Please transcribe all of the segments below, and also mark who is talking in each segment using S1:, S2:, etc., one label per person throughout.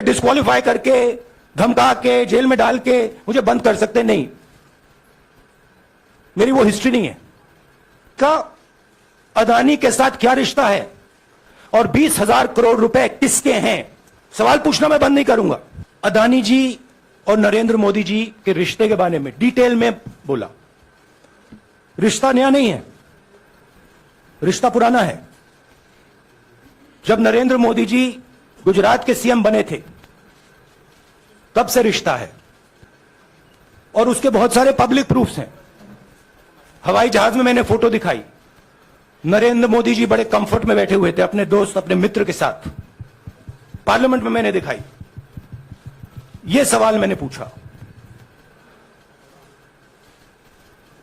S1: Disqualify करके, धमका के, जेल में डाल के मुझे बंद कर सकते नहीं। मेरी वो हिस्ट्री नहीं है। का अदानी के साथ क्या रिश्ता है और 20,000 करोड़ रुपए किसके हैं, सवाल पूछना मैं बंद नहीं करूंगा। अदानी जी और नरेंद्र मोदी जी के रिश्ते के बारे में डिटेल में बोला। रिश्ता नया नहीं है, रिश्ता पुराना है। जब नरेंद्र मोदी जी गुजरात के सीएम बने थे तब से रिश्ता है और उसके बहुत सारे पब्लिक प्रूफ्स हैं। हवाई जहाज में मैंने फोटो दिखाई, नरेंद्र मोदी जी बड़े कंफर्ट में बैठे हुए थे अपने दोस्त, अपने मित्र के साथ। पार्लियामेंट में मैंने दिखाई। यह सवाल मैंने पूछा।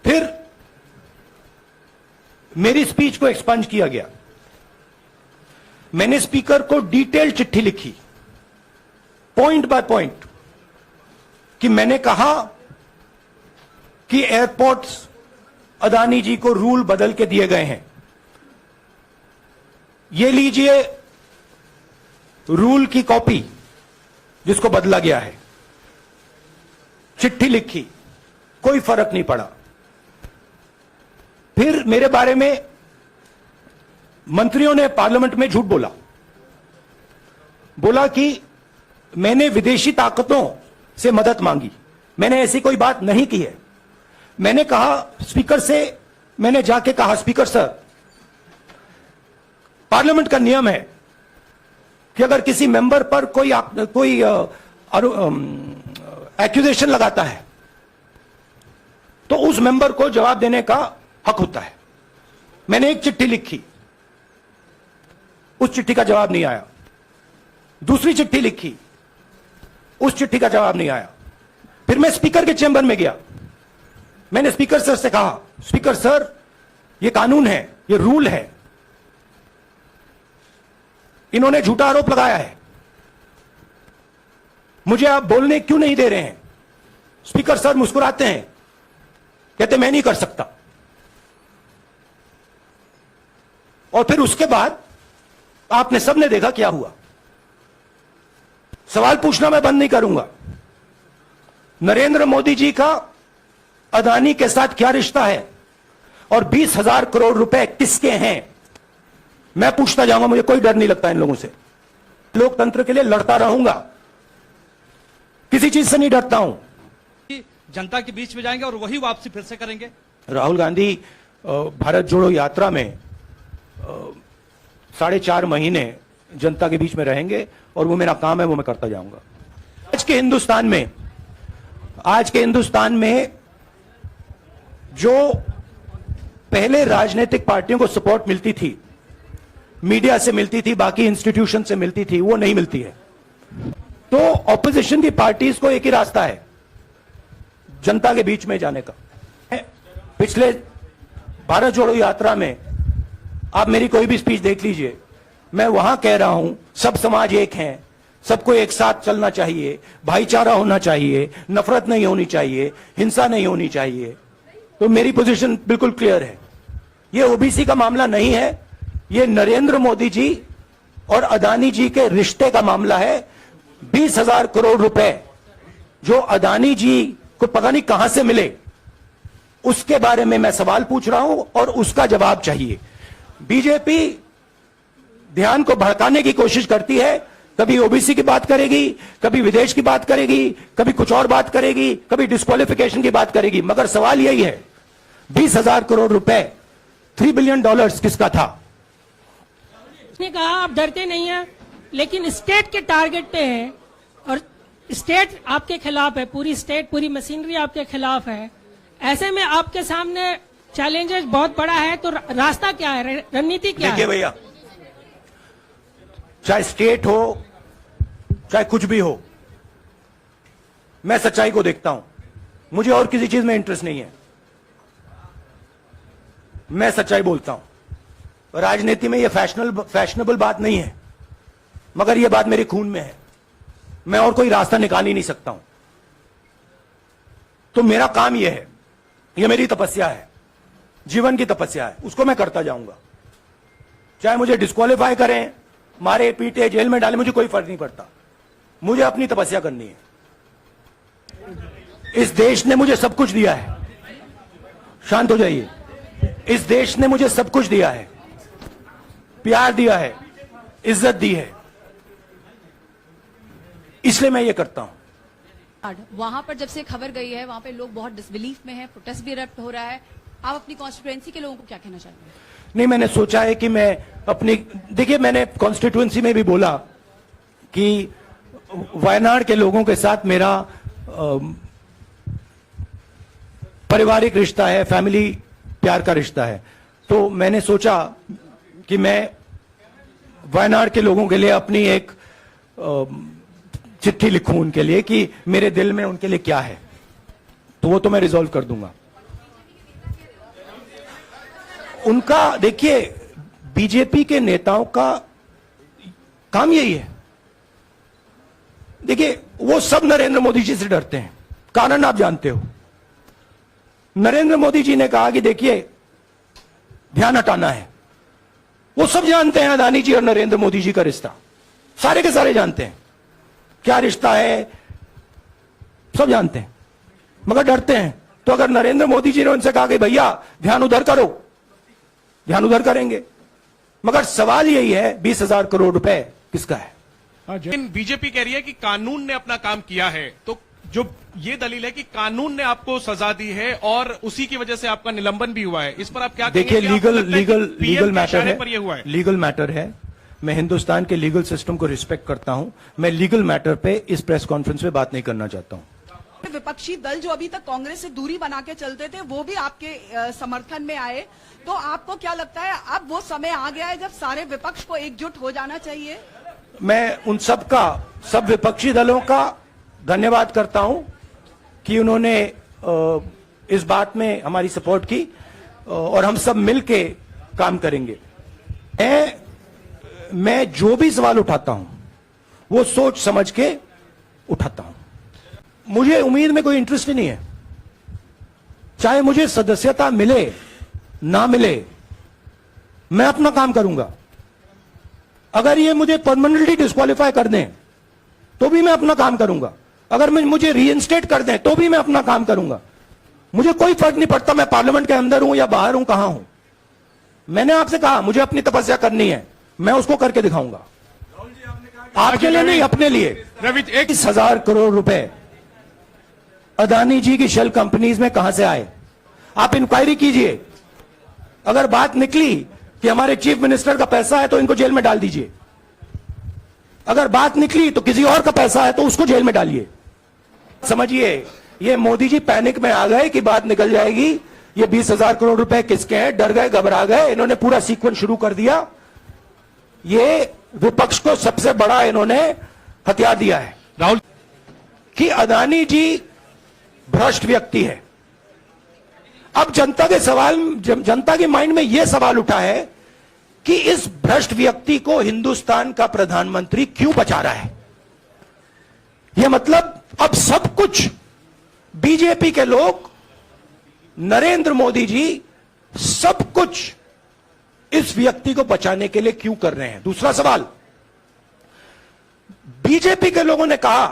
S1: फिर मेरी स्पीच को एक्सपंज किया गया। मैंने स्पीकर को डिटेल चिट्ठी लिखी, पॉइंट बाय पॉइंट, कि मैंने कहा कि एयरपोर्ट्स अदानी जी को रूल बदल के दिए गए हैं। ये लीजिए रूल की कॉपी जिसको बदला गया है। चिट्ठी लिखी, कोई फर्क नहीं पड़ा। फिर मेरे बारे में मंत्रियों ने पार्लियामेंट में झूठ बोला कि मैंने विदेशी ताकतों से मदद मांगी। मैंने ऐसी कोई बात नहीं की है। मैंने कहा स्पीकर से, मैंने जाके कहा स्पीकर सर, पार्लियामेंट का नियम है कि अगर किसी मेंबर पर कोई एक्यूजेशन लगाता है तो उस मेंबर को जवाब देने का हक होता है। मैंने एक चिट्ठी लिखी, उस चिट्ठी का जवाब नहीं आया। दूसरी चिट्ठी लिखी, उस चिट्ठी का जवाब नहीं आया। फिर मैं स्पीकर के चैम्बर में गया। मैंने स्पीकर सर से कहा, स्पीकर सर, यह कानून है, यह रूल है, इन्होंने झूठा आरोप लगाया है, मुझे आप बोलने क्यों नहीं दे रहे हैं। स्पीकर सर मुस्कुराते हैं, कहते मैं नहीं कर सकता। और फिर उसके बाद आपने सबने देखा क्या हुआ। सवाल पूछना मैं बंद नहीं करूंगा। नरेंद्र मोदी जी का अदानी के साथ क्या रिश्ता है और 20,000 करोड़ रुपए किसके हैं, मैं पूछता जाऊंगा। मुझे कोई डर नहीं लगता इन लोगों से। लोकतंत्र के लिए लड़ता रहूंगा, किसी चीज से नहीं डरता हूं।
S2: जनता के बीच में जाएंगे और वही वापसी फिर से करेंगे। राहुल
S1: गांधी भारत जोड़ो यात्रा में 4.5 महीने जनता के बीच में रहेंगे और वो मेरा काम है, वो मैं करता जाऊंगा। आज के हिंदुस्तान में जो पहले राजनीतिक पार्टियों को सपोर्ट मिलती थी, मीडिया से मिलती थी, बाकी इंस्टीट्यूशन से मिलती थी, वो नहीं मिलती है। तो ऑपोजिशन की पार्टीज को एक ही रास्ता है, जनता के बीच में जाने का। पिछले भारत जोड़ो यात्रा में आप मेरी कोई भी स्पीच देख लीजिए, मैं वहां कह रहा हूं सब समाज एक हैं, सबको एक साथ चलना चाहिए, भाईचारा होना चाहिए, नफरत नहीं होनी चाहिए, हिंसा नहीं होनी चाहिए। तो मेरी पोजीशन बिल्कुल क्लियर है। ये ओबीसी का मामला नहीं है, ये नरेंद्र मोदी जी और अदानी जी के रिश्ते का मामला है। 20,000 करोड़ रुपए जो अदानी जी को पता नहीं कहां से मिले, उसके बारे में मैं सवाल पूछ रहा हूं और उसका जवाब चाहिए। बीजेपी ध्यान को भड़काने की कोशिश करती है, कभी ओबीसी की बात करेगी, कभी विदेश की बात करेगी, कभी कुछ और बात करेगी, कभी डिस्क्वालिफिकेशन की बात करेगी, मगर सवाल यही है 20,000 करोड़ रुपए, $3 बिलियन किसका था।
S3: उसने कहा आप डरते नहीं हैं, लेकिन स्टेट के टारगेट पे है और स्टेट आपके खिलाफ है, पूरी स्टेट, पूरी मशीनरी आपके खिलाफ है। ऐसे में आपके सामने चैलेंजेस बहुत बड़ा है, तो रास्ता क्या है, रणनीति क्या है?
S1: देखिए भैया, चाहे स्टेट हो चाहे कुछ भी हो, मैं सच्चाई को देखता हूं। मुझे और किसी चीज में इंटरेस्ट नहीं है, मैं सच्चाई बोलता हूं। राजनीति में यह फैशनेबल बात नहीं है, मगर यह बात मेरे खून में है। मैं और कोई रास्ता निकाल ही नहीं सकता हूं। तो मेरा काम यह है, यह मेरी तपस्या है, जीवन की तपस्या है, उसको मैं करता जाऊंगा। चाहे मुझे डिस्क्वालीफाई करें, मारे पीटे जेल में डाले, मुझे कोई फर्क नहीं पड़ता। मुझे अपनी तपस्या करनी है। इस देश ने मुझे सब कुछ दिया है। शांत हो जाइए। इस देश ने मुझे सब कुछ दिया है, प्यार दिया है, इज्जत दी है, इसलिए मैं ये करता हूं।
S4: वहां पर जब से खबर गई है वहां पे लोग बहुत डिसबिलीफ में हैं, प्रोटेस्ट भी इरप्ट हो रहा है। आप अपनी कॉन्स्टिट्यूएंसी के लोगों को क्या कहना चाहेंगे?
S1: नहीं, मैंने सोचा है कि मैं अपनी, देखिए मैंने कॉन्स्टिट्यूएंसी में भी बोला कि वायनाड के लोगों के साथ मेरा पारिवारिक रिश्ता है, फैमिली प्यार का रिश्ता है। तो मैंने सोचा कि मैं वायनाड के लोगों के लिए अपनी एक चिट्ठी लिखूं उनके लिए कि मेरे दिल में उनके लिए क्या है। तो वो तो मैं रिजॉल्व कर दूंगा। उनका, देखिए बीजेपी के नेताओं का काम यही है। देखिए वो सब नरेंद्र मोदी जी से डरते हैं, कारण आप जानते हो। नरेंद्र मोदी जी ने कहा कि देखिए ध्यान हटाना है। वो सब जानते हैं अदानी जी और नरेंद्र मोदी जी का रिश्ता, सारे के सारे जानते हैं क्या रिश्ता है, सब जानते हैं, मगर डरते हैं। तो अगर नरेंद्र मोदी जी ने उनसे कहा कि भैया ध्यान उधर करो, ध्यान उधर करेंगे। मगर सवाल यही है 20,000 करोड़ रुपए किसका है?
S5: लेकिन बीजेपी कह रही है कि कानून ने अपना काम किया है। तो जो ये दलील है कि कानून ने आपको सजा दी है और उसी की वजह से आपका निलंबन भी हुआ है, इस पर आप क्या कहेंगे?
S1: देखिए लीगल मैटर है,
S5: पर ये हुआ है।
S1: लीगल मैटर है। मैं हिंदुस्तान के लीगल सिस्टम को रिस्पेक्ट करता हूं। मैं लीगल मैटर पे इस प्रेस कॉन्फ्रेंस में बात नहीं करना चाहता हूं।
S6: विपक्षी दल जो अभी तक कांग्रेस से दूरी बना के चलते थे वो भी आपके समर्थन में आए, तो आपको क्या लगता है अब वो समय आ गया है जब सारे विपक्ष को एकजुट हो जाना चाहिए?
S1: मैं उन सब विपक्षी दलों का धन्यवाद करता हूं कि उन्होंने इस बात में हमारी सपोर्ट की और हम सब मिलके काम करेंगे। मैं जो भी सवाल उठाता हूं वो सोच समझ के उठाता हूं। मुझे उम्मीद में कोई इंटरेस्ट ही नहीं है, चाहे मुझे सदस्यता मिले ना मिले, मैं अपना काम करूंगा। अगर ये मुझे परमानेंटली डिस्क्वालीफाई कर दें तो भी मैं अपना काम करूंगा। अगर मुझे रीइंस्टेट कर दें तो भी मैं अपना काम करूंगा। मुझे कोई फर्क नहीं पड़ता मैं पार्लियामेंट के अंदर हूं या बाहर हूं, कहां हूं। मैंने आपसे कहा मुझे अपनी तपस्या करनी है, मैं उसको करके दिखाऊंगा। आपके लिए नहीं, अपने लिए। 21,000 करोड़ रुपए अदानी जी की शेल कंपनीज में कहां से आए? आप इंक्वायरी कीजिए। अगर बात निकली कि हमारे चीफ मिनिस्टर का पैसा है तो इनको जेल में डाल दीजिए। अगर बात निकली तो किसी और का पैसा है तो उसको जेल में डालिए। समझिए, ये मोदी जी पैनिक में आ गए कि बात निकल जाएगी, ये 20,000 करोड़ रुपए किसके हैं, डर गए, घबरा गए। इन्होंने पूरा सीक्वेंस शुरू कर दिया। ये विपक्ष को सबसे बड़ा इन्होंने हथियार दिया है
S5: राहुल
S1: कि अदानी जी भ्रष्ट व्यक्ति है। अब जनता के माइंड में यह सवाल उठा है कि इस भ्रष्ट व्यक्ति को हिंदुस्तान का प्रधानमंत्री क्यों बचा रहा है? यह मतलब अब सब कुछ बीजेपी के लोग, नरेंद्र मोदी जी सब कुछ इस व्यक्ति को बचाने के लिए क्यों कर रहे हैं? दूसरा सवाल, बीजेपी के लोगों ने कहा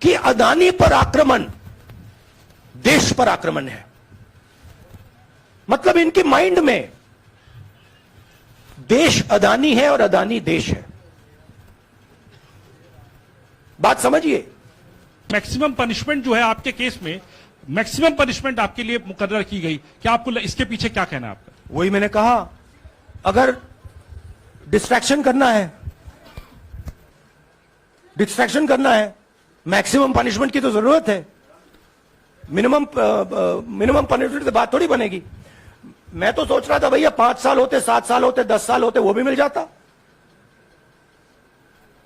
S1: कि अदानी पर आक्रमण देश पर आक्रमण है। मतलब इनके माइंड में देश अदानी है और अदानी देश है। बात समझिए।
S7: मैक्सिमम पनिशमेंट जो है आपके केस में, मैक्सिमम पनिशमेंट आपके लिए मुकर्रर की गई, क्या आपको इसके पीछे क्या कहना है आपका?
S1: वही मैंने कहा, अगर डिस्ट्रैक्शन करना है, मैक्सिमम पनिशमेंट की तो जरूरत है। मिनिमम पनिशमेंट से बात थोड़ी बनेगी। मैं तो सोच रहा था भैया 5 साल होते, 7 साल होते, 10 साल होते, वो भी मिल जाता।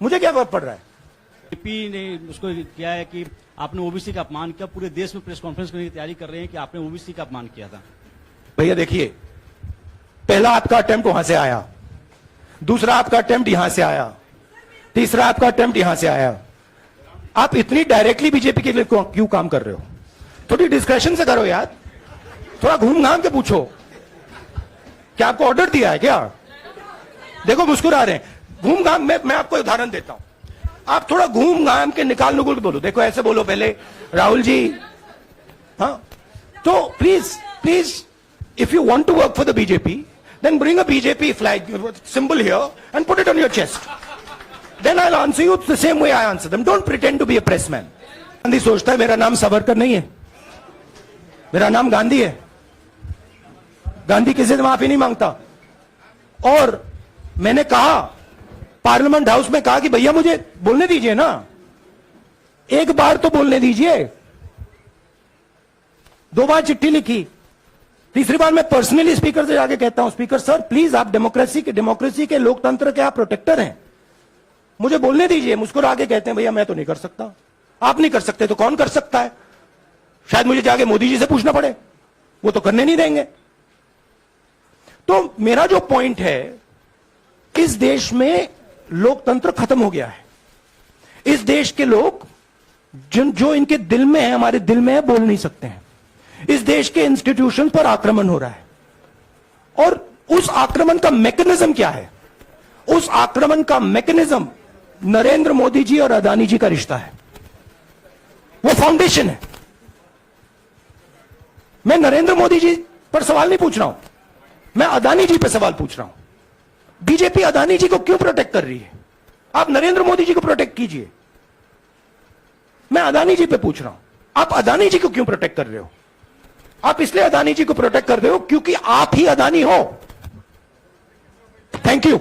S1: मुझे क्या फर्क पड़ रहा है?
S8: बीजेपी ने उसको किया है कि आपने ओबीसी का अपमान किया। पूरे देश में प्रेस कॉन्फ्रेंस करने की तैयारी कर रहे हैं कि आपने ओबीसी का अपमान किया था।
S1: भैया देखिए, पहला आपका अटेम्प्ट वहां से आया, दूसरा आपका अटेम्प्ट यहां से आया, तीसरा आपका अटेम्प्ट यहां से आया। आप इतनी डायरेक्टली बीजेपी के लिए क्यों काम कर रहे हो? थोड़ी डिस्कशन से करो यार, थोड़ा घूम घाम के पूछो। क्या आपको ऑर्डर दिया है क्या? देखो मुस्कुरा रहे हैं। घूम घाम मैं आपको उदाहरण देता हूं। आप थोड़ा घूम घाम के निकाल नुकुल के बोलो, देखो ऐसे बोलो पहले राहुल जी। हाँ, तो please if you want to work for the BJP then bring a BJP flag symbol here and put it on your chest, then I will answer you the same way I answer them. Don't pretend to be a pressman. Gandhi सोचता है मेरा नाम सावरकर नहीं है, मेरा नाम गांधी है। गांधी किसी से माफी नहीं मांगता। और मैंने कहा पार्लियामेंट हाउस में, कहा कि भैया मुझे बोलने दीजिए ना, एक बार तो बोलने दीजिए। 2 बार चिट्ठी लिखी, तीसरी बार मैं पर्सनली स्पीकर से जाके कहता हूं, स्पीकर सर प्लीज, आप डेमोक्रेसी के लोकतंत्र के आप प्रोटेक्टर हैं, मुझे बोलने दीजिए। मुस्कुरा के कहते हैं भैया मैं तो नहीं कर सकता। आप नहीं कर सकते तो कौन कर सकता है? शायद मुझे जाके मोदी जी से पूछना पड़े, वो तो करने नहीं देंगे। तो मेरा जो पॉइंट है, इस देश में लोकतंत्र खत्म हो गया है। इस देश के लोग जो इनके दिल में है, हमारे दिल में है, बोल नहीं सकते हैं। इस देश के इंस्टीट्यूशन पर आक्रमण हो रहा है। और उस आक्रमण का मैकेनिज्म क्या है? उस आक्रमण का मैकेनिज्म नरेंद्र मोदी जी और अदानी जी का रिश्ता है, वो फाउंडेशन है। मैं नरेंद्र मोदी जी पर सवाल नहीं पूछ रहा हूं, मैं अदानी जी पर सवाल पूछ रहा हूं। बीजेपी अदानी जी को क्यों प्रोटेक्ट कर रही है? आप नरेंद्र मोदी जी को प्रोटेक्ट कीजिए। मैं अदानी जी पे पूछ रहा हूं, आप अदानी जी को क्यों प्रोटेक्ट कर रहे हो? आप इसलिए अदानी जी को प्रोटेक्ट कर रहे हो क्योंकि आप ही अदानी हो। Thank you.